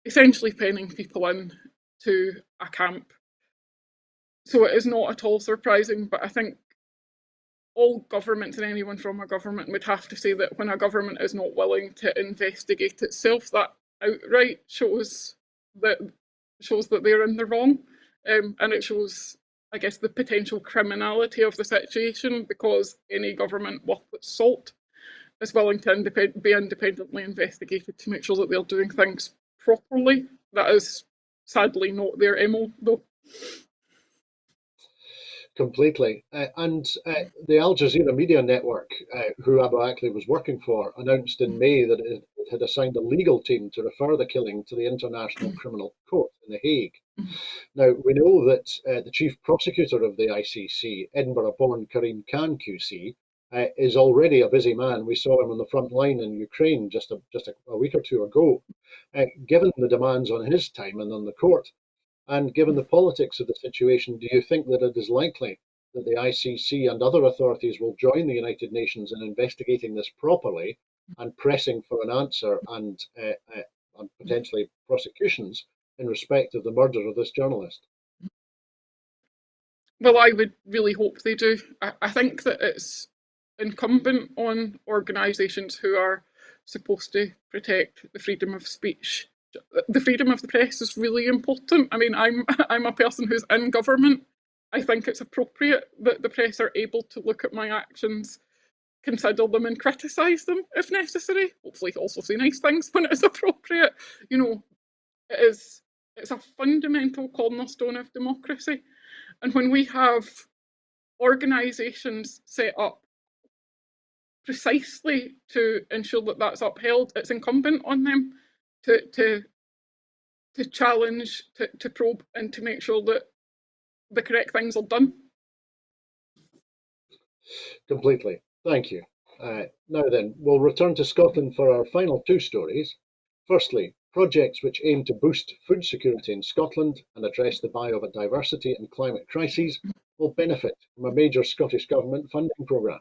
essentially penning people in to a camp. So it is not at all surprising, but I think all governments and anyone from a government would have to say that when a government is not willing to investigate itself, that outright shows that they're in the wrong, and it shows, I guess, the potential criminality of the situation, because any government worth its salt is willing to be independently investigated to make sure that they're doing things properly. That is sadly not their MO, though. Completely. And the Al Jazeera media network, who Abu Akleh was working for, announced in May that it had assigned a legal team to refer the killing to the International Criminal Court in The Hague. Now, we know that the chief prosecutor of the ICC, Edinburgh-born Karim Khan QC, is already a busy man. We saw him on the front line in Ukraine just a week or two ago. Given the demands on his time and on the court, and given the politics of the situation, do you think that it is likely that the ICC and other authorities will join the United Nations in investigating this properly and pressing for an answer and potentially prosecutions in respect of the murder of this journalist? Well, I would really hope they do. I think that it's incumbent on organisations who are supposed to protect the freedom of speech. The freedom of the press is really important. I mean, I'm a person who's in government. I think it's appropriate that the press are able to look at my actions, consider them, and criticise them if necessary. Hopefully, also say nice things when it is appropriate. It's a fundamental cornerstone of democracy. And when we have organisations set up precisely to ensure that that's upheld, it's incumbent on them to challenge, to probe, and to make sure that the correct things are done. Completely. Thank you. Now then, we'll return to Scotland for our final two stories. Firstly, projects which aim to boost food security in Scotland and address the biodiversity and climate crises will benefit from a major Scottish Government funding programme.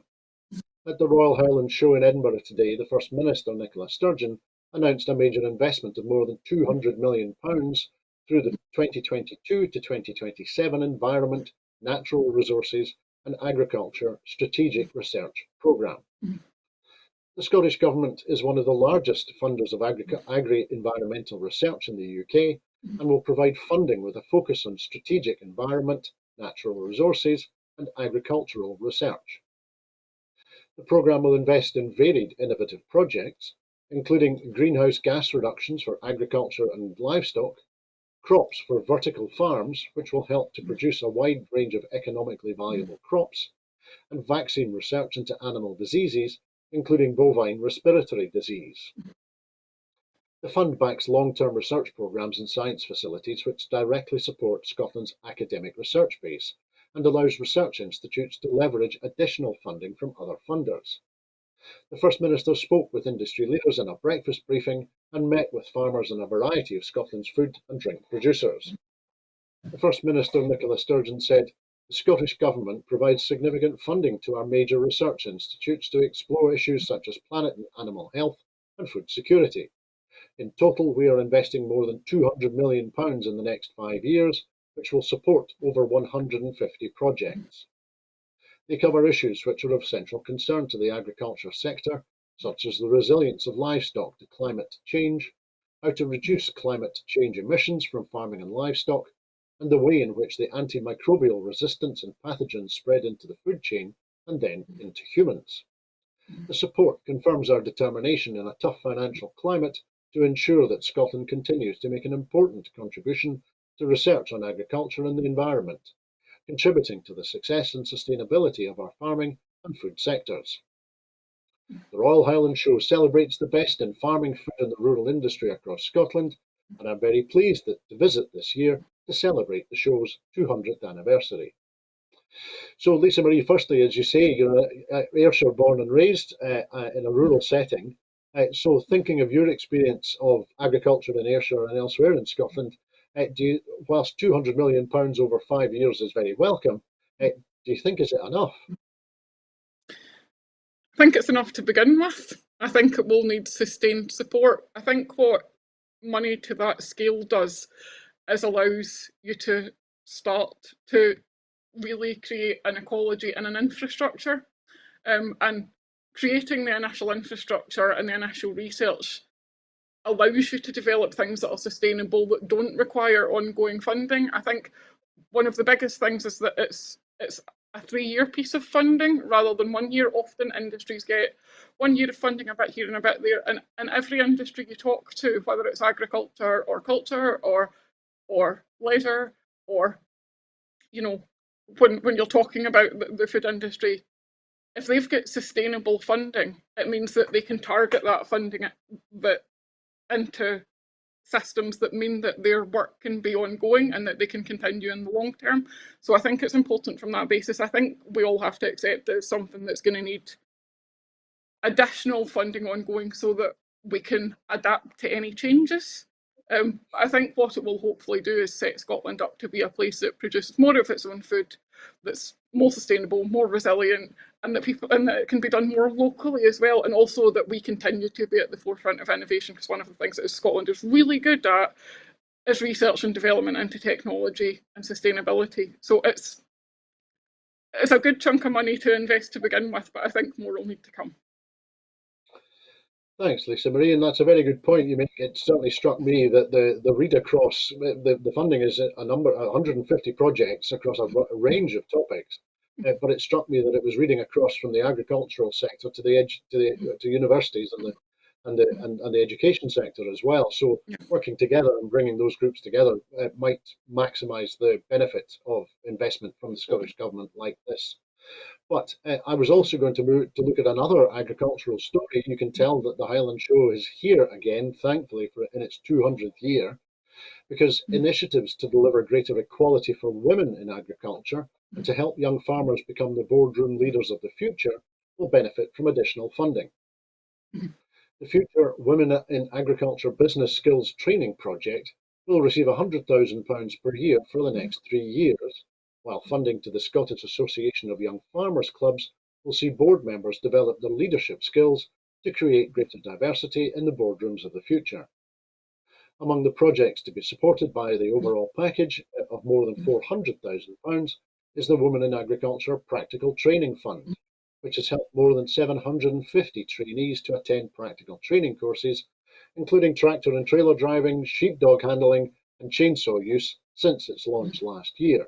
At the Royal Highland Show in Edinburgh today, the First Minister, Nicola Sturgeon, announced a major investment of more than £200 million through the 2022 to 2027 Environment, Natural Resources and Agriculture Strategic Research Programme. The Scottish Government is one of the largest funders of agri-environmental research in the UK and will provide funding with a focus on strategic environment, natural resources and agricultural research. The programme will invest in varied innovative projects, including greenhouse gas reductions for agriculture and livestock, crops for vertical farms, which will help to produce a wide range of economically valuable crops, and vaccine research into animal diseases, including bovine respiratory disease. The fund backs long-term research programmes and science facilities which directly support Scotland's academic research base and allows research institutes to leverage additional funding from other funders. The First Minister spoke with industry leaders in a breakfast briefing and met with farmers and a variety of Scotland's food and drink producers. The First Minister, Nicola Sturgeon, said, "The Scottish Government provides significant funding to our major research institutes to explore issues such as planet and animal health and food security. In total, we are investing more than £200 million in the next 5 years, which will support over 150 projects. They cover issues which are of central concern to the agriculture sector, such as the resilience of livestock to climate change, how to reduce climate change emissions from farming and livestock, and the way in which the antimicrobial resistance and pathogens spread into the food chain and then into humans. The support confirms our determination in a tough financial climate to ensure that Scotland continues to make an important contribution to research on agriculture and the environment, contributing to the success and sustainability of our farming and food sectors. The Royal Highland Show celebrates the best in farming, food and the rural industry across Scotland, and I'm very pleased to visit this year to celebrate the show's 200th anniversary. So, Lisa Marie, firstly, as you say, you're Ayrshire born and raised in a rural setting. So, thinking of your experience of agriculture in Ayrshire and elsewhere in Scotland, whilst £200 million over 5 years is very welcome, do you think is it enough? I think it's enough to begin with. I think it will need sustained support. I think what money to that scale does is allows you to start to really create an ecology and an infrastructure. And creating the initial infrastructure and the initial research allows you to develop things that are sustainable that don't require ongoing funding. I think one of the biggest things is that it's a 3-year piece of funding rather than 1 year. Often industries get 1 year of funding, a bit here and a bit there, and every industry you talk to, whether it's agriculture or culture or leisure or, you know, when you're talking about the food industry, if they've got sustainable funding, it means that they can target that funding into systems that mean that their work can be ongoing and that they can continue in the long term. So I think it's important from that basis. I think we all have to accept that it's something that's going to need additional funding ongoing so that we can adapt to any changes. I think what it will hopefully do is set Scotland up to be a place that produces more of its own food, that's more sustainable, more resilient, and that it can be done more locally as well, and also that we continue to be at the forefront of innovation, because one of the things that Scotland is really good at is research and development into technology and sustainability. So it's a good chunk of money to invest to begin with, but I think more will need to come. Thanks, Lisa Marie, and that's a very good point you make. It certainly struck me that the read across, the funding is a number, 150 projects across a range of topics, but it struck me that it was reading across from the agricultural sector to the edge to universities and the education sector as well. So working together and bringing those groups together might maximise the benefit of investment from the Scottish Government like this. But I was also going to move to look at another agricultural story. You can tell that the Highland Show is here again, thankfully, in its 200th year. because initiatives to deliver greater equality for women in agriculture and to help young farmers become the boardroom leaders of the future will benefit from additional funding. The Future Women in Agriculture Business Skills Training Project will receive £100,000 per year for the next 3 years, while funding to the Scottish Association of Young Farmers Clubs will see board members develop their leadership skills to create greater diversity in the boardrooms of the future. Among the projects to be supported by the overall package of more than £400,000 is the Women in Agriculture Practical Training Fund, which has helped more than 750 trainees to attend practical training courses, including tractor and trailer driving, sheepdog handling, and chainsaw use since its launch last year.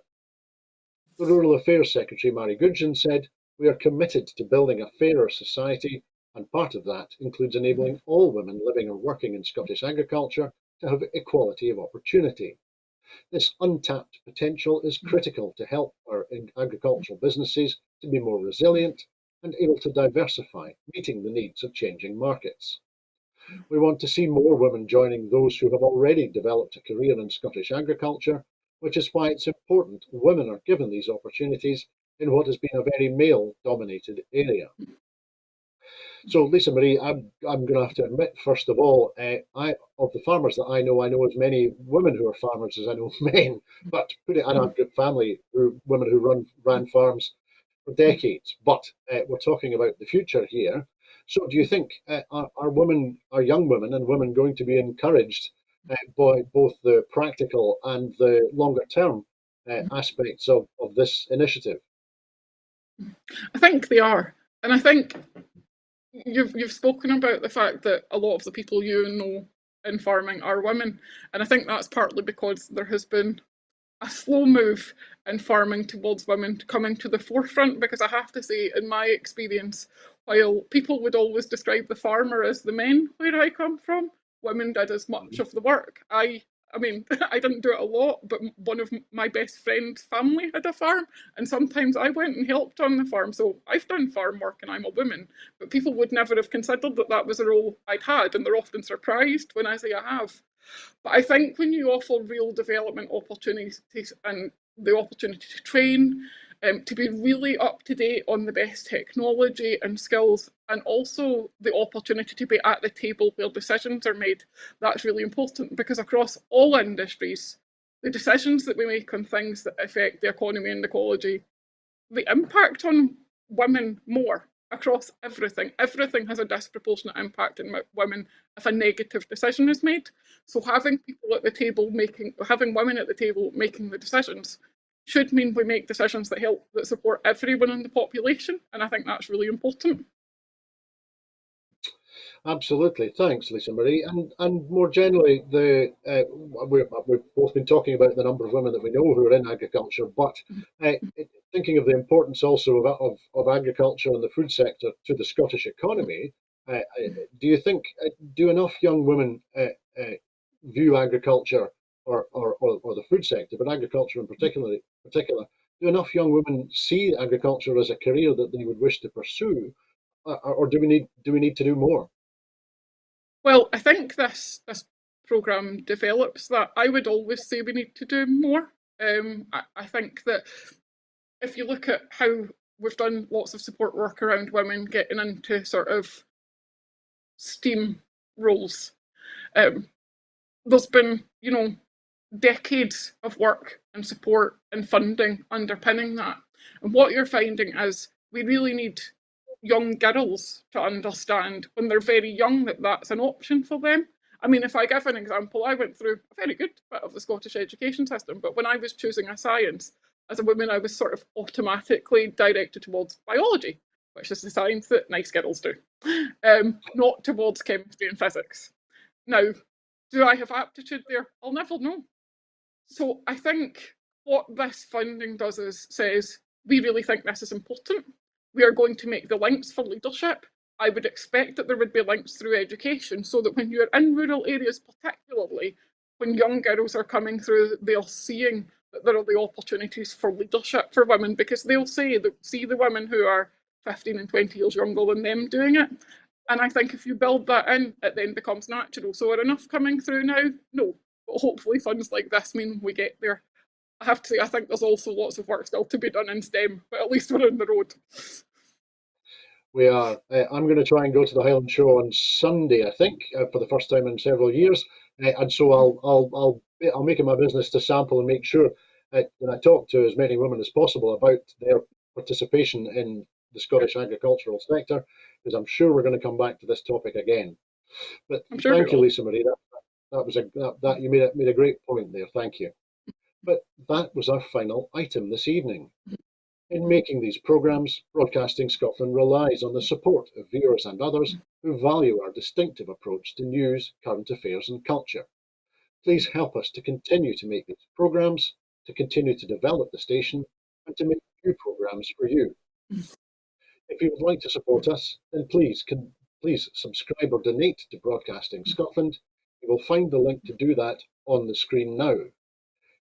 The Rural Affairs Secretary, Mary Goodgen, said, "We are committed to building a fairer society, and part of that includes enabling all women living or working in Scottish agriculture to have equality of opportunity. This untapped potential is critical to help our agricultural businesses to be more resilient and able to diversify, meeting the needs of changing markets. We want to see more women joining those who have already developed a career in Scottish agriculture, which is why it's important women are given these opportunities in what has been a very male-dominated area." So, Lisa Marie, I'm going to have to admit, first of all, I of the farmers that I know as many women who are farmers as I know men. But put it, and I've got family women who ran farms for decades. But we're talking about the future here. So, do you think are young women and women going to be encouraged by both the practical and the longer term aspects of this initiative? I think they are. And I think you've spoken about the fact that a lot of the people you know in farming are women. And I think that's partly because there has been a slow move in farming towards women coming to the forefront, because I have to say, in my experience, while people would always describe the farmer as the men where I come from, women did as much of the work. I mean, I didn't do it a lot, but one of my best friend's family had a farm, and sometimes I went and helped on the farm. So I've done farm work and I'm a woman, but people would never have considered that that was a role I'd had, and they're often surprised when I say I have. But I think when you offer real development opportunities and the opportunity to train, to be really up to date on the best technology and skills, and also the opportunity to be at the table where decisions are made, that's really important, because across all industries, the decisions that we make on things that affect the economy and ecology, the impact on women more across everything. Everything has a disproportionate impact on women if a negative decision is made. So having people at the table having women at the table making the decisions should mean we make decisions that support everyone in the population, and I think that's really important. Absolutely, thanks, Lisa Marie. And more generally, we've both been talking about the number of women that we know who are in agriculture, but uh, thinking of the importance also of agriculture and the food sector to the Scottish economy, do you think do enough young women view agriculture or the food sector, but agriculture in particular, do enough young women see agriculture as a career that they would wish to pursue, or do we need to do more? Well, I think this programme develops that. I would always say we need to do more. I think that if you look at how we've done lots of support work around women getting into sort of STEAM roles, um, there's been, decades of work and support and funding underpinning that. And what you're finding is we really need young girls to understand when they're very young that that's an option for them. I mean, if I give an example, I went through a very good bit of the Scottish education system, but when I was choosing a science, as a woman, I was sort of automatically directed towards biology, which is the science that nice girls do, not towards chemistry and physics. Now, do I have aptitude there? I'll never know. So I think what this funding does is says, we really think this is important. We are going to make the links for leadership. I would expect that there would be links through education, so that when you're in rural areas, particularly when young girls are coming through, they're seeing that there are the opportunities for leadership for women, because they'll see the women who are 15 and 20 years younger than them doing it. And I think if you build that in, it then becomes natural. So are enough coming through now? No. but hopefully funds like this mean we get there. I have to say, I think there's also lots of work still to be done in STEM, but at least we're on the road. We are. I'm going to try and go to the Highland Show on Sunday, I think, for the first time in several years, and so I'll make it my business to sample and make sure that I talk to as many women as possible about their participation in the Scottish agricultural sector, because I'm sure we're going to come back to this topic again. But I'm sure we thank you, will. Lisa Marie. That was that you made a great point there. Thank you. But that was our final item this evening. In making these programmes, Broadcasting Scotland relies on the support of viewers and others who value our distinctive approach to news, current affairs and culture. Please help us to continue to make these programmes, to continue to develop the station and to make new programmes for you. If you would like to support us, then please subscribe or donate to Broadcasting Scotland. You will find the link to do that on the screen now.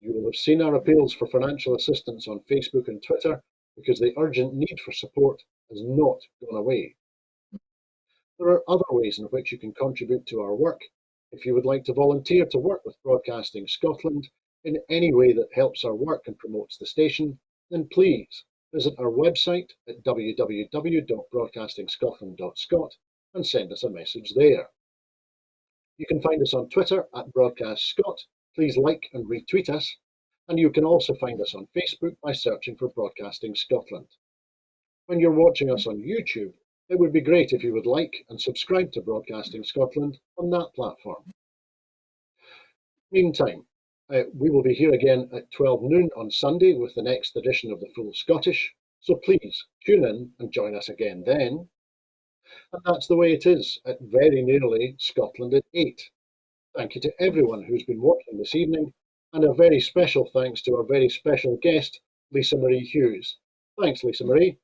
You will have seen our appeals for financial assistance on Facebook and Twitter because the urgent need for support has not gone away. There are other ways in which you can contribute to our work. If you would like to volunteer to work with Broadcasting Scotland in any way that helps our work and promotes the station, then please visit our website at www.broadcastingscotland.scot and send us a message there. You can find us on Twitter at BroadcastScot. Please like and retweet us. And you can also find us on Facebook by searching for Broadcasting Scotland. When you're watching us on YouTube, it would be great if you would like and subscribe to Broadcasting Scotland on that platform. Meantime, we will be here again at 12 noon on Sunday with the next edition of the Full Scottish, so please tune in and join us again then. And that's the way it is at very nearly Scotland at 8. Thank you to everyone who's been watching this evening, and a very special thanks to our very special guest, Lisa Marie Hughes. Thanks, Lisa Marie.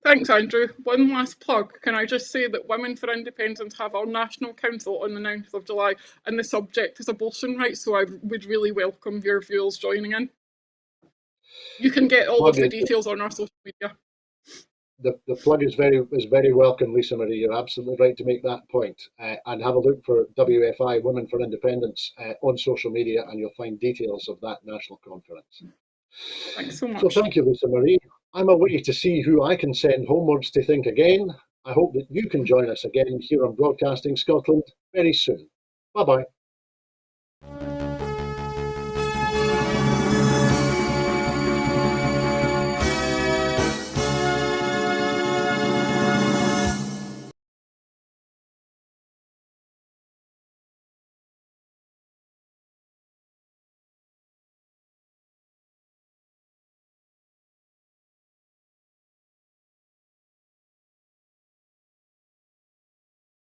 Thanks, Andrew. One last plug. Can I just say that Women for Independence have our National Council on the 9th of July, and the subject is abortion rights, so I would really welcome your viewers joining in. You can get all of the details on our social media. The plug is very welcome, Lisa Marie. You're absolutely right to make that point. And have a look for WFI, Women for Independence, on social media, and you'll find details of that national conference. Thanks so much. So thank you, Lisa Marie. I'm away to see who I can send homewards to think again. I hope that you can join us again here on Broadcasting Scotland very soon. Bye-bye.